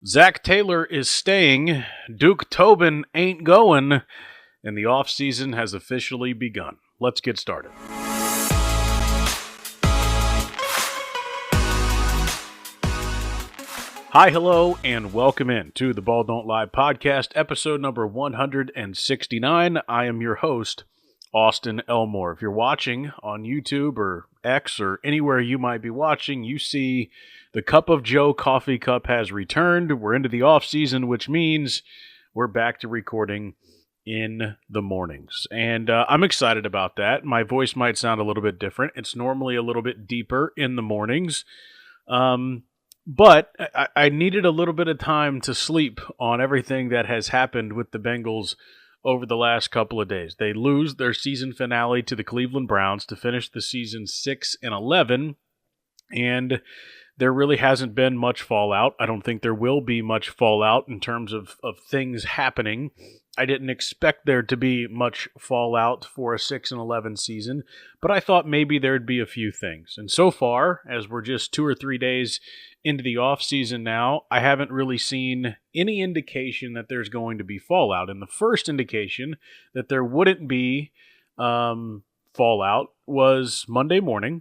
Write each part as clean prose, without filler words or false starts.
Zac Taylor is staying, Duke Tobin ain't going, and the offseason has officially begun. Let's get started. Hi, hello, and welcome in to the Ball Don't Lie podcast, episode number 169. I am your host, Austin Elmore. If you're watching on YouTube or X or anywhere you might be watching, you see the Cup of Joe coffee cup has returned. We're into the off season, which means we're back to recording in the mornings. And I'm excited about that. My voice might sound a little bit different. It's normally a little bit deeper in the mornings. But I needed a little bit of time to sleep on everything that has happened with the Bengals over the last couple of days. They lose their season finale to the Cleveland Browns to finish the season 6-11, and there really hasn't been much fallout. I don't think there will be much fallout in terms of things happening. I didn't expect there to be much fallout for a 6-11 season, but I thought maybe there'd be a few things. And so far, as we're just 2 or 3 days into the offseason now, I haven't really seen any indication that there's going to be fallout. And the first indication that there wouldn't be fallout was Monday morning.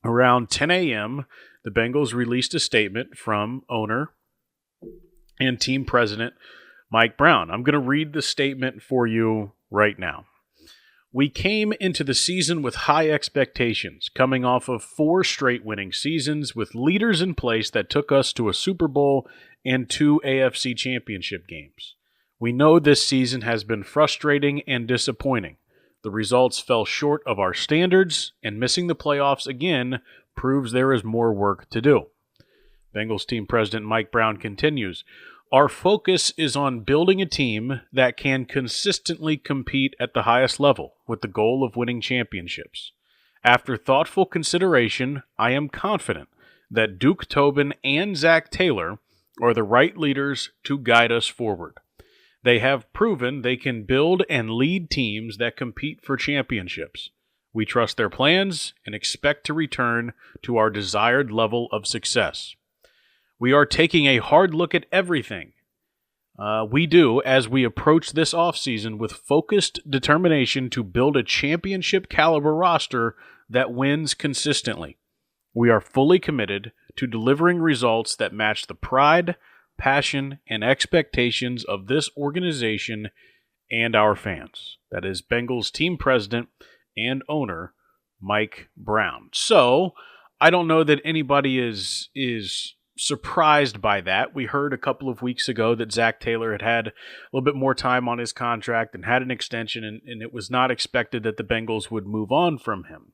Around 10 a.m., the Bengals released a statement from owner and team president Mike Brown. I'm going to read the statement for you right now. We came into the season with high expectations, coming off of 4 straight winning seasons with leaders in place that took us to a Super Bowl and 2 AFC championship games. We know this season has been frustrating and disappointing. The results fell short of our standards, and missing the playoffs again proves there is more work to do. Bengals team president Mike Brown continues, our focus is on building a team that can consistently compete at the highest level with the goal of winning championships. After thoughtful consideration, I am confident that Duke Tobin and Zac Taylor are the right leaders to guide us forward. They have proven they can build and lead teams that compete for championships. We trust their plans and expect to return to our desired level of success. We are taking a hard look at everything we do as we approach this offseason with focused determination to build a championship caliber roster that wins consistently. We are fully committed to delivering results that match the pride, passion, and expectations of this organization and our fans. That is Bengals team president and owner Mike Brown. So, I don't know that anybody is surprised by that. We heard a couple of weeks ago that Zac Taylor had a little bit more time on his contract and had an extension, and it was not expected that the Bengals would move on from him.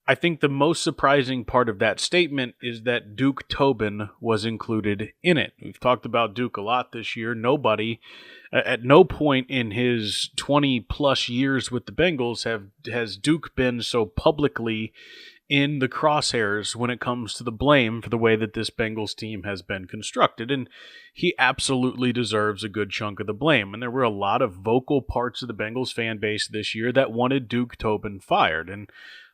I think the most surprising part of that statement is that Duke Tobin was included in it. We've talked about Duke a lot this year. Nobody, at no point in his 20-plus years with the Bengals has Duke been so publicly in the crosshairs when it comes to the blame for the way that this Bengals team has been constructed. And he absolutely deserves a good chunk of the blame. And there were a lot of vocal parts of the Bengals fan base this year that wanted Duke Tobin fired. And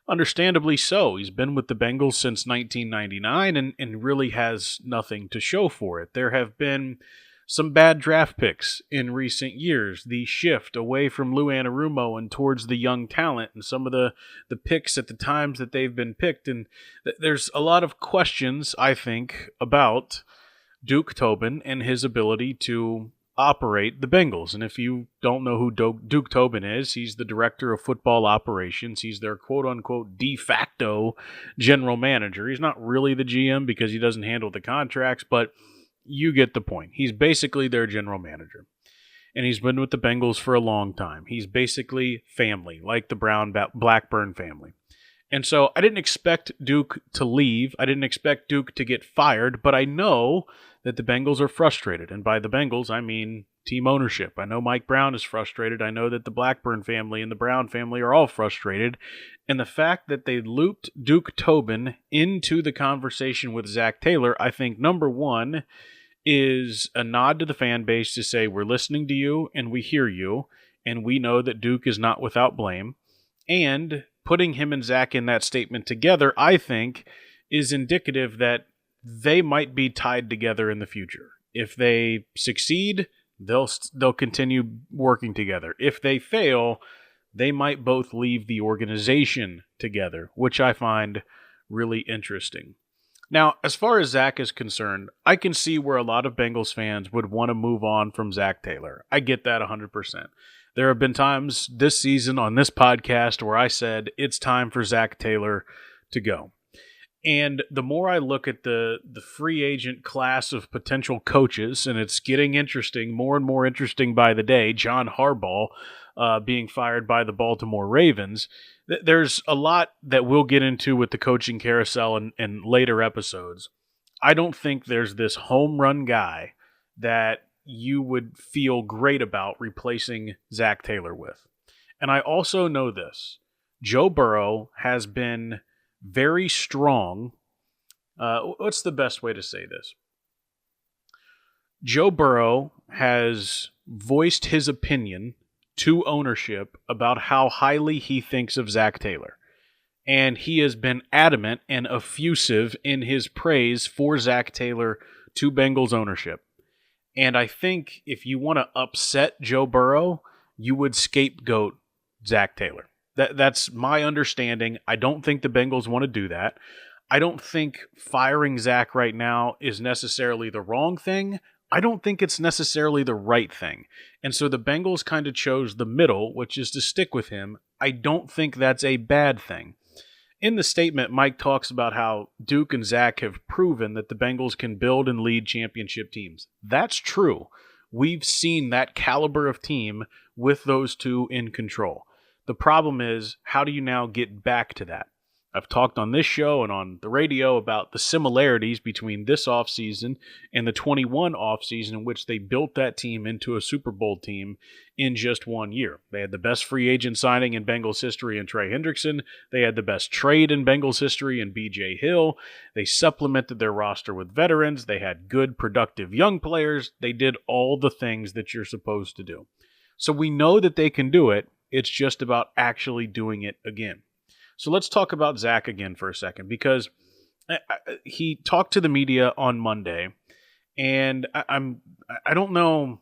understandably so. He's been with the Bengals since 1999 and really has nothing to show for it. There have been some bad draft picks in recent years. The shift away from Lou Anarumo and towards the young talent and some of the picks at the times that they've been picked. And there's a lot of questions, I think, about Duke Tobin and his ability to operate the Bengals. And if you don't know who Duke Tobin is, he's the director of football operations. He's their quote-unquote de facto general manager. He's not really the GM because he doesn't handle the contracts, but you get the point. He's basically their general manager. And he's been with the Bengals for a long time. He's basically family, like the Blackburn family. And so I didn't expect Duke to leave. I didn't expect Duke to get fired, but I know that the Bengals are frustrated. And by the Bengals, I mean team ownership. I know Mike Brown is frustrated. I know that the Blackburn family and the Brown family are all frustrated. And the fact that they looped Duke Tobin into the conversation with Zac Taylor, I think, number one, is a nod to the fan base to say, we're listening to you and we hear you, and we know that Duke is not without blame. And putting him and Zac in that statement together, I think, is indicative that they might be tied together in the future. If they succeed, they'll continue working together. If they fail, they might both leave the organization together, which I find really interesting. Now, as far as Zac is concerned, I can see where a lot of Bengals fans would want to move on from Zac Taylor. I get that 100%. There have been times this season on this podcast where I said it's time for Zac Taylor to go. And the more I look at the free agent class of potential coaches, and it's getting interesting, more and more interesting by the day, John Harbaugh being fired by the Baltimore Ravens, there's a lot that we'll get into with the coaching carousel in later episodes. I don't think there's this home run guy that you would feel great about replacing Zac Taylor with. And I also know this. Joe Burrow has been very strong. What's the best way to say this? Joe Burrow has voiced his opinion to ownership about how highly he thinks of Zac Taylor. And he has been adamant and effusive in his praise for Zac Taylor to Bengals ownership. And I think if you want to upset Joe Burrow, you would scapegoat Zac Taylor. That's my understanding. I don't think the Bengals want to do that. I don't think firing Zac right now is necessarily the wrong thing. I don't think it's necessarily the right thing. And so the Bengals kind of chose the middle, which is to stick with him. I don't think that's a bad thing. In the statement, Mike talks about how Duke and Zac have proven that the Bengals can build and lead championship teams. That's true. We've seen that caliber of team with those two in control. The problem is, how do you now get back to that? I've talked on this show and on the radio about the similarities between this offseason and the 21 offseason in which they built that team into a Super Bowl team in just 1 year. They had the best free agent signing in Bengals history in Trey Hendrickson. They had the best trade in Bengals history in B.J. Hill. They supplemented their roster with veterans. They had good, productive young players. They did all the things that you're supposed to do. So we know that they can do it. It's just about actually doing it again. So let's talk about Zac again for a second, because he talked to the media on Monday, and I don't know.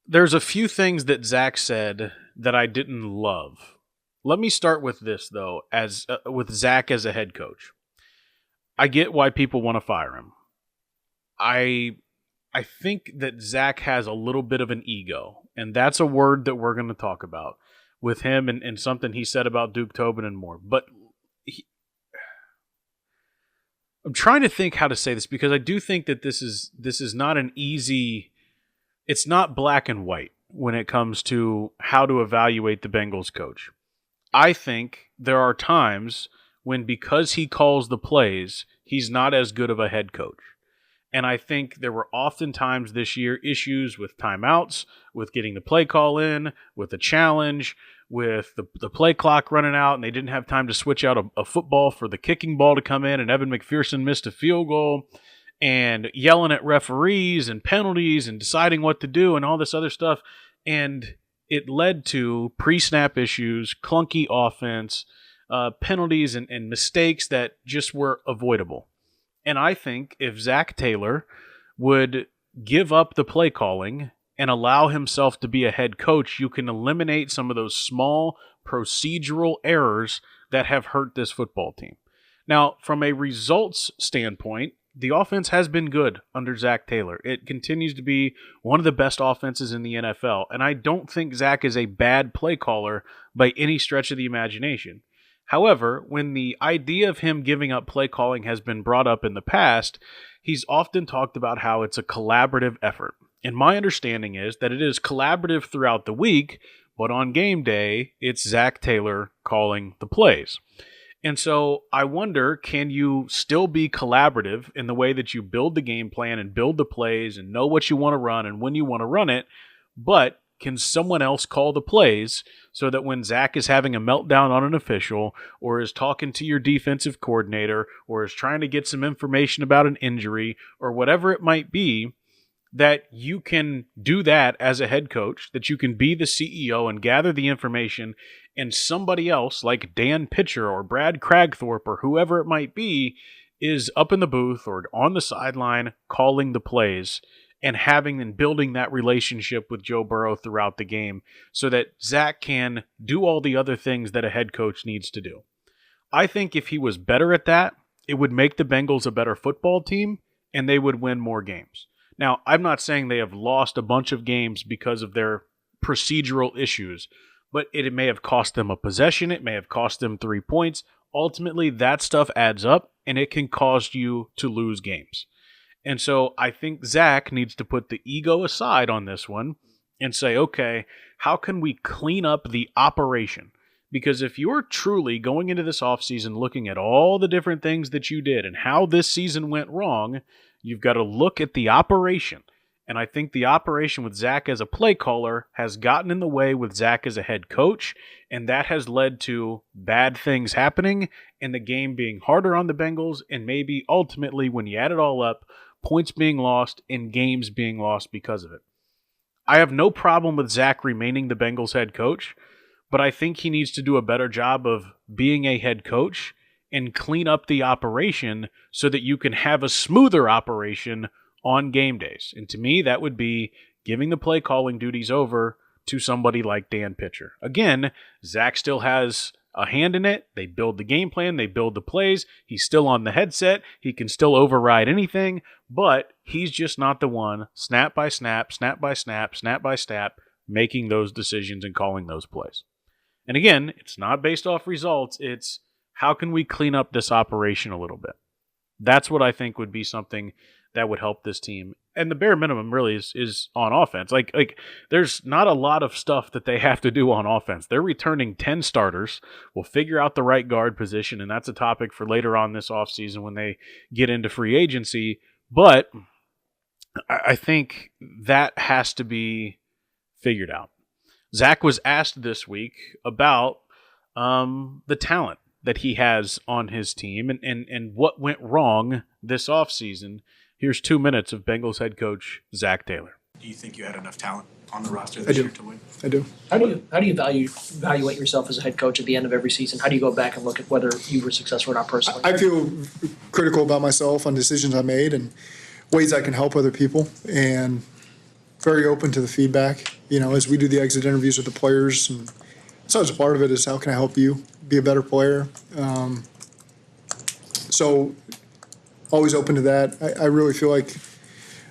There's a few things that Zac said that I didn't love. Let me start with this though, with Zac as a head coach. I get why people want to fire him. I think that Zac has a little bit of an ego, and that's a word that we're going to talk about with him and something he said about Duke Tobin and more. But I'm trying to think how to say this, because I do think that this is not an easy, it's not black and white when it comes to how to evaluate the Bengals coach. I think there are times when, because he calls the plays, he's not as good of a head coach. And I think there were oftentimes this year issues with timeouts, with getting the play call in, with the challenge, with the play clock running out, and they didn't have time to switch out a football for the kicking ball to come in, and Evan McPherson missed a field goal, and yelling at referees and penalties and deciding what to do and all this other stuff. And it led to pre-snap issues, clunky offense, penalties and mistakes that just were avoidable. And I think if Zac Taylor would give up the play calling and allow himself to be a head coach, you can eliminate some of those small procedural errors that have hurt this football team. Now, from a results standpoint, the offense has been good under Zac Taylor. It continues to be one of the best offenses in the NFL, and I don't think Zac is a bad play caller by any stretch of the imagination. However, when the idea of him giving up play calling has been brought up in the past, he's often talked about how it's a collaborative effort. And my understanding is that it is collaborative throughout the week, but on game day, it's Zac Taylor calling the plays. And so I wonder, can you still be collaborative in the way that you build the game plan and build the plays and know what you want to run and when you want to run it, but can someone else call the plays so that when Zac is having a meltdown on an official, or is talking to your defensive coordinator, or is trying to get some information about an injury, or whatever it might be, that you can do that as a head coach, that you can be the CEO and gather the information and somebody else like Dan Pitcher or Brad Cragthorpe or whoever it might be is up in the booth or on the sideline calling the plays and having and building that relationship with Joe Burrow throughout the game so that Zac can do all the other things that a head coach needs to do. I think if he was better at that, it would make the Bengals a better football team and they would win more games. Now, I'm not saying they have lost a bunch of games because of their procedural issues, but it may have cost them a possession. It may have cost them 3 points. Ultimately, that stuff adds up, and it can cause you to lose games. And so I think Zac needs to put the ego aside on this one and say, okay, how can we clean up the operation? Because if you're truly going into this offseason looking at all the different things that you did and how this season went wrong, you've got to look at the operation. And I think the operation with Zac as a play caller has gotten in the way with Zac as a head coach, and that has led to bad things happening and the game being harder on the Bengals, and maybe ultimately, when you add it all up, points being lost and games being lost because of it. I have no problem with Zac remaining the Bengals head coach, but I think he needs to do a better job of being a head coach and clean up the operation so that you can have a smoother operation on game days. And to me, that would be giving the play calling duties over to somebody like Dan Pitcher. Again, Zac still has a hand in it. They build the game plan. They build the plays. He's still on the headset. He can still override anything, but he's just not the one snap by snap, snap by snap, snap by snap, making those decisions and calling those plays. And again, it's not based off results. It's how can we clean up this operation a little bit? That's what I think would be something that would help this team. And the bare minimum really is on offense. Like there's not a lot of stuff that they have to do on offense. They're returning 10 starters. We'll figure out the right guard position, and that's a topic for later on this offseason when they get into free agency. But I think that has to be figured out. Zac was asked this week about the talent that he has on his team and what went wrong this offseason. Here's 2 minutes of Bengals head coach Zac Taylor. Do you think you had enough talent on the roster this year to win? I do. How do you evaluate yourself as a head coach at the end of every season? How do you go back and look at whether you were successful or not personally? I feel critical about myself on decisions I made and ways I can help other people, and very open to the feedback. You know, as we do the exit interviews with the players, and so as a part of it is how can I help you be a better player. So always open to that. I really feel like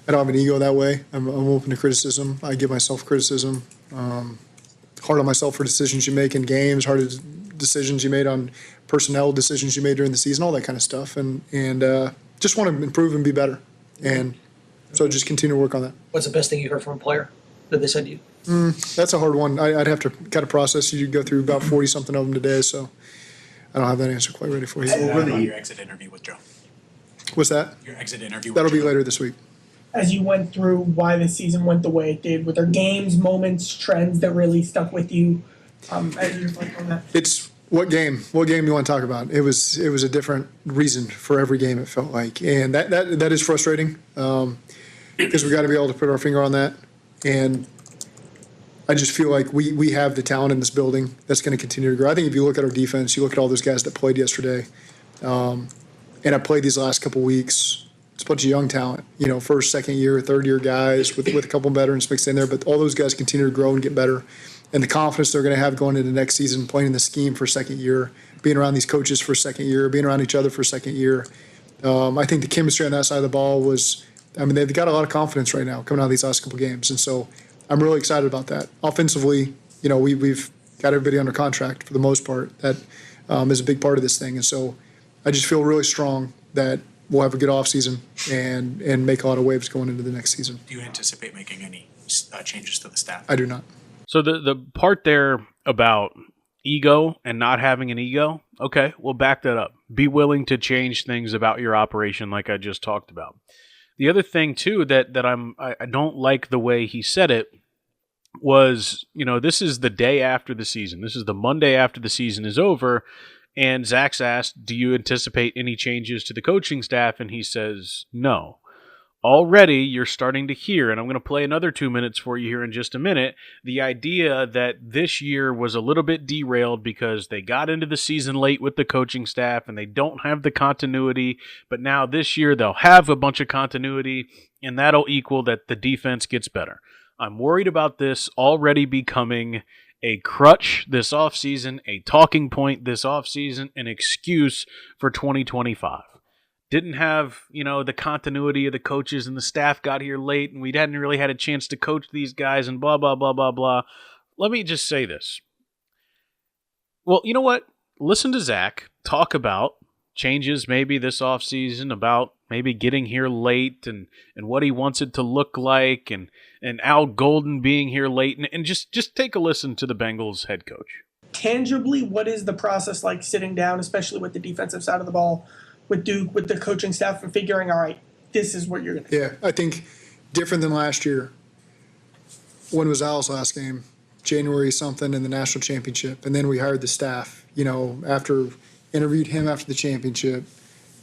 I don't have an ego that way. I'm open to criticism. I give myself criticism. Hard on myself for decisions you make in games, hard decisions you made on personnel, decisions you made during the season, all that kind of stuff. And just want to improve and be better. And so just continue to work on that. What's the best thing you heard from a player that they said to you? That's a hard one. I'd have to kind of process. You go through about 40-something of them today, so I don't have that answer quite ready for you. What about your exit interview with Joe? What's that? Your exit interview with That'll be Joe? later this week. As you went through why the season went the way it did, were there games, moments, trends that really stuck with you as you reflect on that? It's what game you want to talk about. It was a different reason for every game, it felt like. And that is frustrating because we got to be able to put our finger on that. And I just feel like we have the talent in this building that's going to continue to grow. I think if you look at our defense, you look at all those guys that played yesterday, and I played these last couple weeks, it's a bunch of young talent, you know, first, second year, third year guys with a couple veterans mixed in there, but all those guys continue to grow and get better. And the confidence they're going to have going into next season, playing in the scheme for second year, being around these coaches for second year, being around each other for second year. I think the chemistry on that side of the ball they've got a lot of confidence right now coming out of these last couple games. And so I'm really excited about that. Offensively, you know, we've got everybody under contract for the most part. That is a big part of this thing. And so I just feel really strong that we'll have a good offseason and make a lot of waves going into the next season. Do you anticipate making any changes to the staff? I do not. So the part there about ego and not having an ego, okay, we'll back that up. Be willing to change things about your operation like I just talked about. The other thing, too, that I don't like the way he said it was, you know, this is the day after the season. This is the Monday after the season is over, and Zac's asked, do you anticipate any changes to the coaching staff? And he says, no. already you're starting to hear, and I'm going to play another 2 minutes for you here in just a minute, the idea that this year was a little bit derailed because they got into the season late with the coaching staff and they don't have the continuity, but now this year they'll have a bunch of continuity, and that'll equal that the defense gets better. I'm worried about this already becoming a crutch this offseason, a talking point this offseason, an excuse for 2025. Didn't have, the continuity of the coaches and the staff got here late and we hadn't really had a chance to coach these guys and blah, blah, blah, blah, blah. Let me just say this. Well, you know what? Listen to Zac talk about changes maybe this offseason, about maybe getting here late and what he wants it to look like and Al Golden being here late. And just take a listen to the Bengals head coach. Tangibly, what is the process like sitting down, especially with the defensive side of the ball, with Duke, with the coaching staff, and figuring, all right, this is what you're going to do? Yeah, I think different than last year. When was Al's last game? January something in the national championship. And then we hired the staff, after interviewed him after the championship,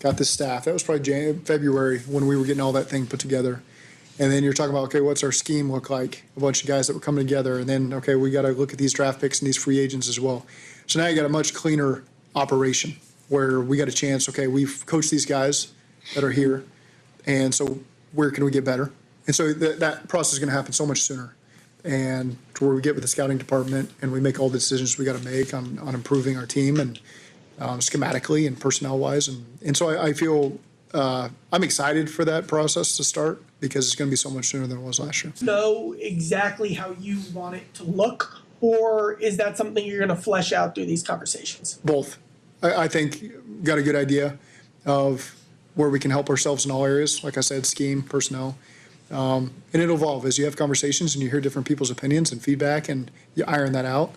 got the staff. That was probably February when we were getting all that thing put together. And then you're talking about, okay, what's our scheme look like? A bunch of guys that were coming together. And then, okay, we got to look at these draft picks and these free agents as well. So now you got a much cleaner operation where we got a chance, okay, we've coached these guys that are here, and so where can we get better? And so that process is going to happen so much sooner. And to where we get with the scouting department and we make all the decisions we got to make on improving our team and schematically and personnel-wise. And so I feel I'm excited for that process to start because it's going to be so much sooner than it was last year. Know exactly how you want it to look, or is that something you're going to flesh out through these conversations? Both. I think got a good idea of where we can help ourselves in all areas. Like I said, scheme, personnel. And it'll evolve as you have conversations and you hear different people's opinions and feedback and you iron that out.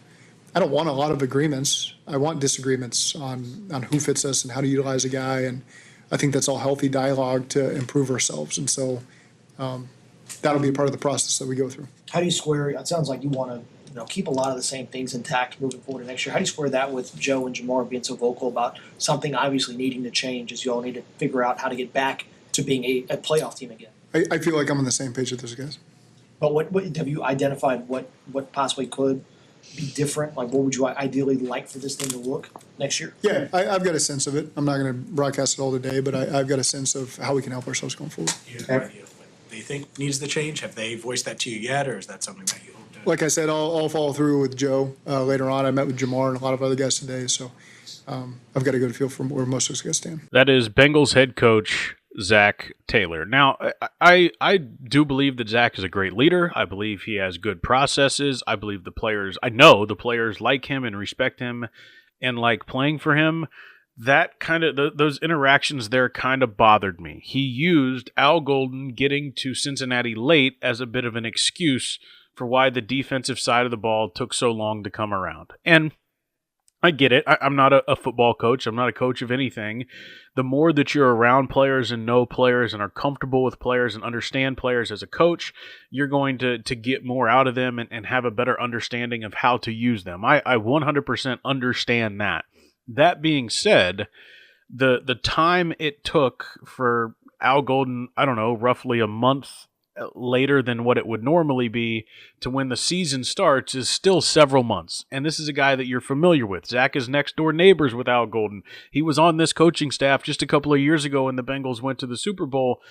I don't want a lot of agreements. I want disagreements on who fits us and how to utilize a guy. And I think that's all healthy dialogue to improve ourselves. And so that'll be a part of the process that we go through. How do you square, it sounds like you want to keep a lot of the same things intact moving forward to next year. How do you square that with Joe and Jamar being so vocal about something obviously needing to change as you all need to figure out how to get back to being a playoff team again? I feel like I'm on the same page with those guys. But what have you identified what possibly could be different? Like, what would you ideally like for this thing to look next year? Yeah, I've got a sense of it. I'm not going to broadcast it all today, but I've got a sense of how we can help ourselves going forward. You have no idea what they think needs the change? Have they voiced that to you yet, or is that something that you hope to? Like I said, I'll follow through with Joe later on. I met with Jamar and a lot of other guys today, so I've got a good feel for where most of us guys stand. That is Bengals head coach Zac Taylor. Now, I do believe that Zac is a great leader. I believe he has good processes. I believe I know the players like him and respect him and like playing for him. That kind of, those interactions there kind of bothered me. He used Al Golden getting to Cincinnati late as a bit of an excuse for why the defensive side of the ball took so long to come around. And I get it. I'm not a football coach. I'm not a coach of anything. The more that you're around players and know players and are comfortable with players and understand players as a coach, you're going to get more out of them and have a better understanding of how to use them. I 100% understand that. That being said, the time it took for Al Golden, I don't know, roughly a month later than what it would normally be to when the season starts is still several months. And this is a guy that you're familiar with. Zac is next door neighbors with Al Golden. He was on this coaching staff just a couple of years ago when the Bengals went to the Super Bowl.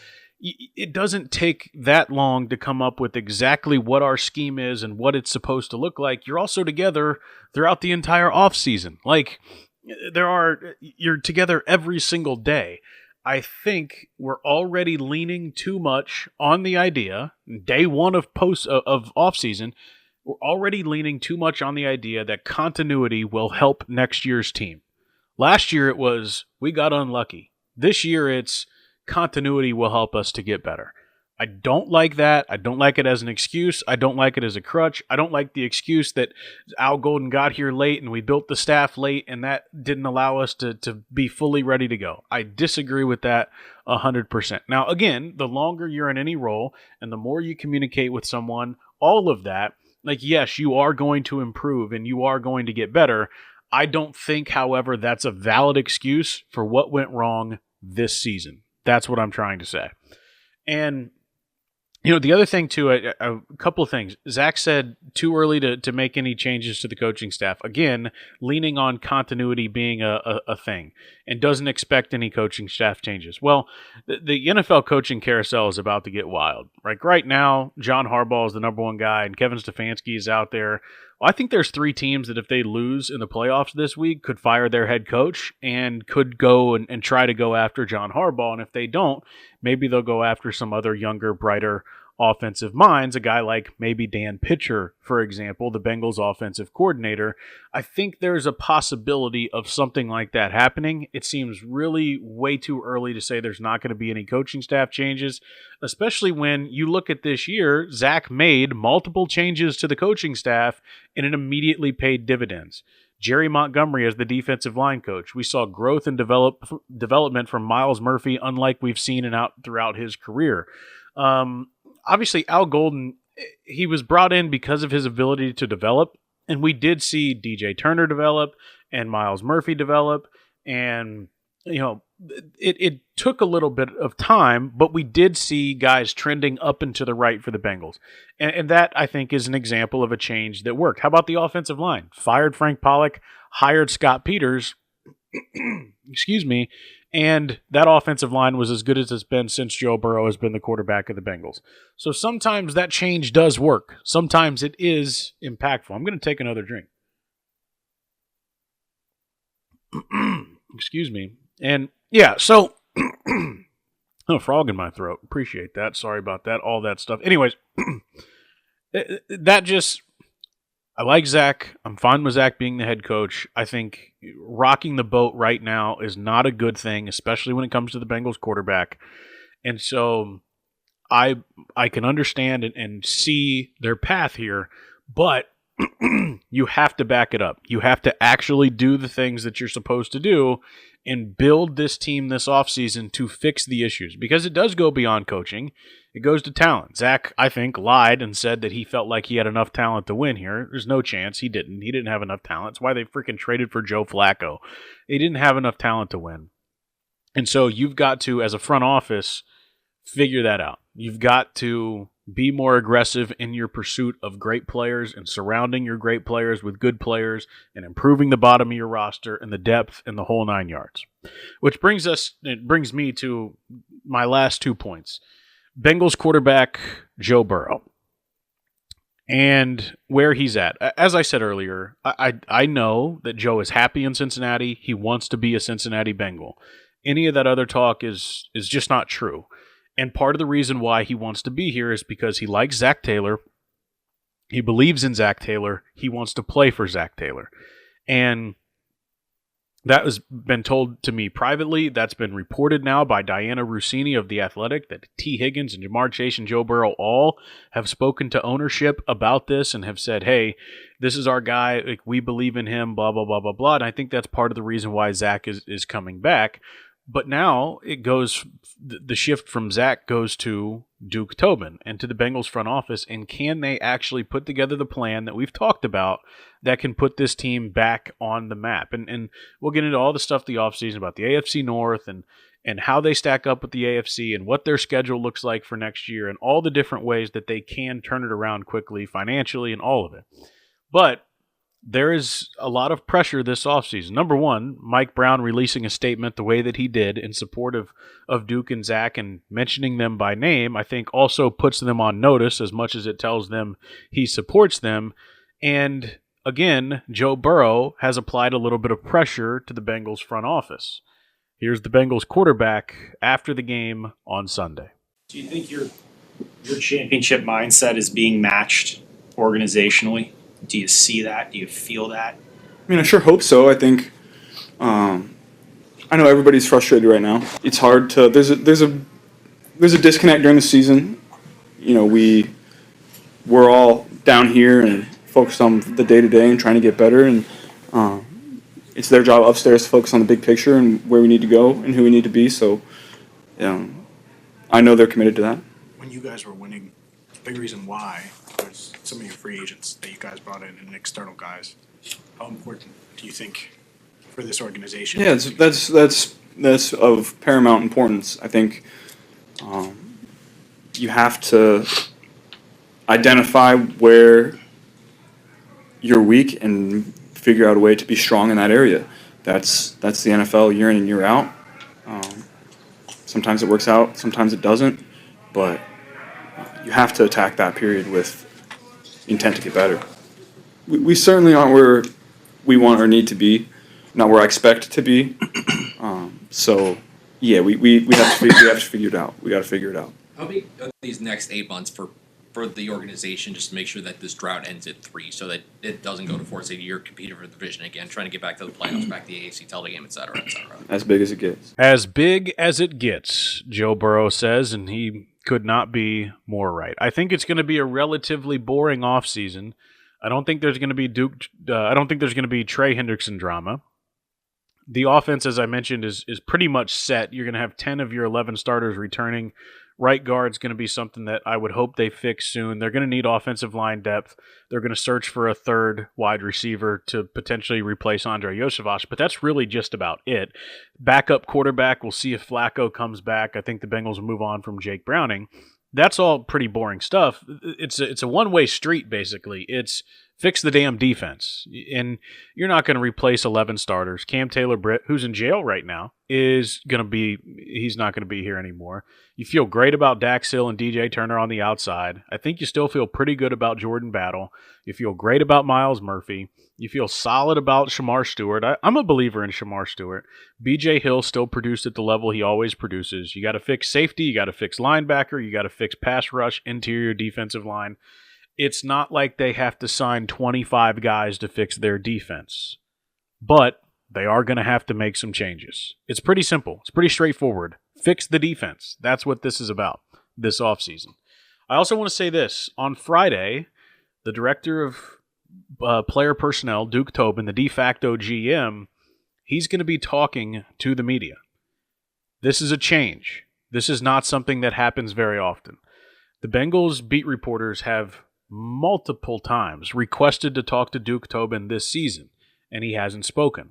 It doesn't take that long to come up with exactly what our scheme is and what it's supposed to look like. You're also together throughout the entire offseason. Like, you're together every single day. I think we're already leaning too much on the idea, day one of offseason, we're already leaning too much on the idea that continuity will help next year's team. Last year it was, we got unlucky. This year it's, continuity will help us to get better. I don't like that. I don't like it as an excuse. I don't like it as a crutch. I don't like the excuse that Al Golden got here late and we built the staff late and that didn't allow us to be fully ready to go. I disagree with that 100%. Now, again, the longer you're in any role and the more you communicate with someone, all of that, like, yes, you are going to improve and you are going to get better. I don't think, however, that's a valid excuse for what went wrong this season. That's what I'm trying to say. And the other thing too, a couple of things. Zach said too early to make any changes to the coaching staff. Again, leaning on continuity being a thing, and doesn't expect any coaching staff changes. Well, the NFL coaching carousel is about to get wild. Right now, John Harbaugh is the number one guy, and Kevin Stefanski is out there. Well, I think there's 3 teams that if they lose in the playoffs this week could fire their head coach and could go and try to go after John Harbaugh. And if they don't, maybe they'll go after some other younger, brighter offensive minds, a guy like maybe Dan Pitcher, for example, the Bengals offensive coordinator. I think there's a possibility of something like that happening. It seems really way too early to say there's not going to be any coaching staff changes, especially when you look at this year. Zach made multiple changes to the coaching staff and it immediately paid dividends. Jerry Montgomery as the defensive line coach. We saw growth and development from Miles Murphy, unlike we've seen throughout his career. Obviously, Al Golden, he was brought in because of his ability to develop, and we did see DJ Turner develop and Miles Murphy develop, and it took a little bit of time, but we did see guys trending up and to the right for the Bengals, and that, I think, is an example of a change that worked. How about the offensive line? Fired Frank Pollock, hired Scott Peters, excuse me, and that offensive line was as good as it's been since Joe Burrow has been the quarterback of the Bengals. So sometimes that change does work. Sometimes it is impactful. I'm going to take another drink. Excuse me. And yeah, so a frog in my throat. Appreciate that. Sorry about that. All that stuff. Anyways, I like Zach. I'm fine with Zach being the head coach. I think rocking the boat right now is not a good thing, especially when it comes to the Bengals quarterback. And so I can understand and see their path here, but you have to back it up. You have to actually do the things that you're supposed to do and build this team this offseason to fix the issues, because it does go beyond coaching. It goes to talent. Zach, I think, lied and said that he felt like he had enough talent to win here. There's no chance. He didn't. He didn't have enough talent. That's why they freaking traded for Joe Flacco. They didn't have enough talent to win. And so you've got to, as a front office, figure that out. You've got to be more aggressive in your pursuit of great players and surrounding your great players with good players and improving the bottom of your roster and the depth and the whole 9 yards. Which brings me to my last 2 points. Bengals quarterback Joe Burrow and where he's at. As I said earlier, I know that Joe is happy in Cincinnati. He wants to be a Cincinnati Bengal. Any of that other talk is just not true. And part of the reason why he wants to be here is because he likes Zach Taylor. He believes in Zach Taylor. He wants to play for Zach Taylor. And that has been told to me privately. That's been reported now by Diana Rossini of The Athletic, that T. Higgins and Jamar Chase and Joe Burrow all have spoken to ownership about this and have said, hey, this is our guy. Like, we believe in him, blah, blah, blah, blah, blah. And I think that's part of the reason why Zach is coming back. But now it goes, the shift from Zach goes to Duke Tobin and to the Bengals front office. And can they actually put together the plan that we've talked about that can put this team back on the map? And we'll get into all the stuff the offseason about the AFC North and how they stack up with the AFC and what their schedule looks like for next year and all the different ways that they can turn it around quickly financially and all of it. But there is a lot of pressure this offseason. Number one, Mike Brown releasing a statement the way that he did in support of Duke and Zach and mentioning them by name, I think also puts them on notice as much as it tells them he supports them. And again, Joe Burrow has applied a little bit of pressure to the Bengals front office. Here's the Bengals quarterback after the game on Sunday. Do you think your championship mindset is being matched organizationally? Do you see that? Do you feel that? I mean, I sure hope so. I think I know everybody's frustrated right now. It's hard to there's a disconnect during the season. You know, we're all down here and focused on the day-to-day and trying to get better, and it's their job upstairs to focus on the big picture and where we need to go and who we need to be. So I know they're committed to that. When you guys were winning, the big reason why was some of your free agents that you guys brought in and external guys. How important do you think for this organization? Yeah, that's of paramount importance. I think you have to identify where you're weak and figure out a way to be strong in that area. That's the NFL year in and year out. Sometimes it works out, sometimes it doesn't, but you have to attack that period with intent to get better. We certainly aren't where we want or need to be, not where I expect to be. So, yeah, we have to figure it out. We got to figure it out. How big are these next 8 months for the organization, just to make sure that this drought ends at 3, so that it doesn't go to 4? Say you're competing for the division again, trying to get back to the playoffs, back to the AFC title game, et cetera, et cetera. As big as it gets. As big as it gets, Joe Burrow says, and he could not be more right. I think it's going to be a relatively boring offseason. I don't think there's going to be Trey Hendrickson drama. The offense, as I mentioned, is pretty much set. You're going to have 10 of your 11 starters returning. Right guard's going to be something that I would hope they fix soon. They're going to need offensive line depth. They're going to search for a third wide receiver to potentially replace Andrei Iosivas, but that's really just about it. Backup quarterback, we'll see if Flacco comes back. I think the Bengals will move on from Jake Browning. That's all pretty boring stuff. It's a one-way street, basically. It's fix the damn defense. And you're not going to replace 11 starters. Cam Taylor-Britt, who's in jail right now, he's not going to be here anymore. You feel great about Dax Hill and DJ Turner on the outside. I think you still feel pretty good about Jordan Battle. You feel great about Miles Murphy. You feel solid about Shamar Stewart. I'm a believer in Shamar Stewart. BJ Hill still produced at the level he always produces. You got to fix safety. You got to fix linebacker. You got to fix pass rush, interior defensive line. It's not like they have to sign 25 guys to fix their defense. But they are going to have to make some changes. It's pretty simple. It's pretty straightforward. Fix the defense. That's what this is about this offseason. I also want to say this. On Friday, the director of player personnel, Duke Tobin, the de facto GM, he's going to be talking to the media. This is a change. This is not something that happens very often. The Bengals beat reporters have multiple times requested to talk to Duke Tobin this season, and he hasn't spoken.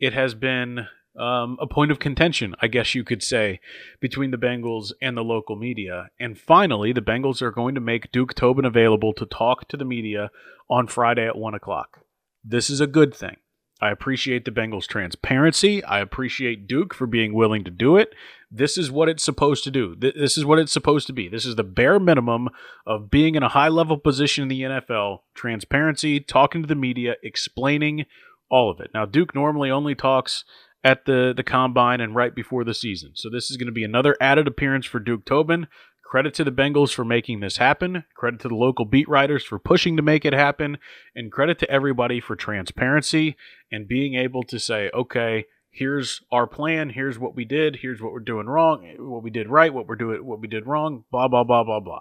It has been a point of contention, I guess you could say, between the Bengals and the local media. And finally, the Bengals are going to make Duke Tobin available to talk to the media on Friday at 1 o'clock. This is a good thing. I appreciate the Bengals' transparency. I appreciate Duke for being willing to do it. This is what it's supposed to do. This is what it's supposed to be. This is the bare minimum of being in a high-level position in the NFL. Transparency, talking to the media, explaining all of it. Now, Duke normally only talks at the combine and right before the season. So this is going to be another added appearance for Duke Tobin. Credit to the Bengals for making this happen. Credit to the local beat writers for pushing to make it happen. And credit to everybody for transparency and being able to say, okay, here's our plan. Here's what we did. Here's what we're doing wrong. What we did right. What we did wrong. Blah, blah, blah, blah, blah.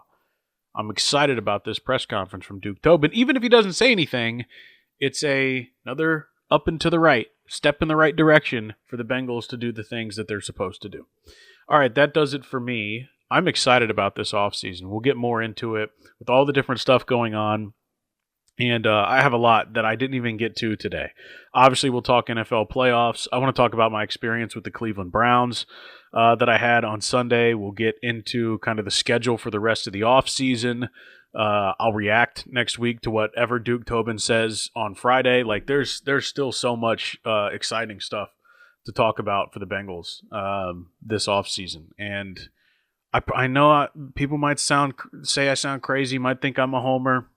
I'm excited about this press conference from Duke Tobin. Even if he doesn't say anything, it's another up and to the right, step in the right direction for the Bengals to do the things that they're supposed to do. All right, that does it for me. I'm excited about this offseason. We'll get more into it with all the different stuff going on. And I have a lot that I didn't even get to today. Obviously, we'll talk NFL playoffs. I want to talk about my experience with the Cleveland Browns that I had on Sunday. We'll get into kind of the schedule for the rest of the offseason. I'll react next week to whatever Duke Tobin says on Friday. Like, there's still so much exciting stuff to talk about for the Bengals this offseason. And I know people might say I sound crazy, might think I'm a homer.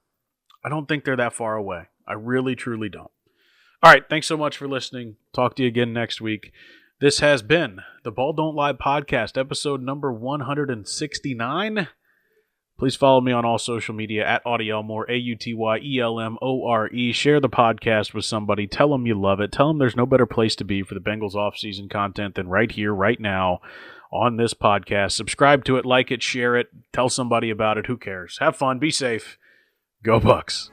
I don't think they're that far away. I really, truly don't. All right, thanks so much for listening. Talk to you again next week. This has been the Ball Don't Lie podcast, episode number 169. Please follow me on all social media at Auty Elmore, AUTYELMORE. Share the podcast with somebody. Tell them you love it. Tell them there's no better place to be for the Bengals offseason content than right here, right now on this podcast. Subscribe to it, like it, share it, tell somebody about it. Who cares? Have fun. Be safe. Go Bucks.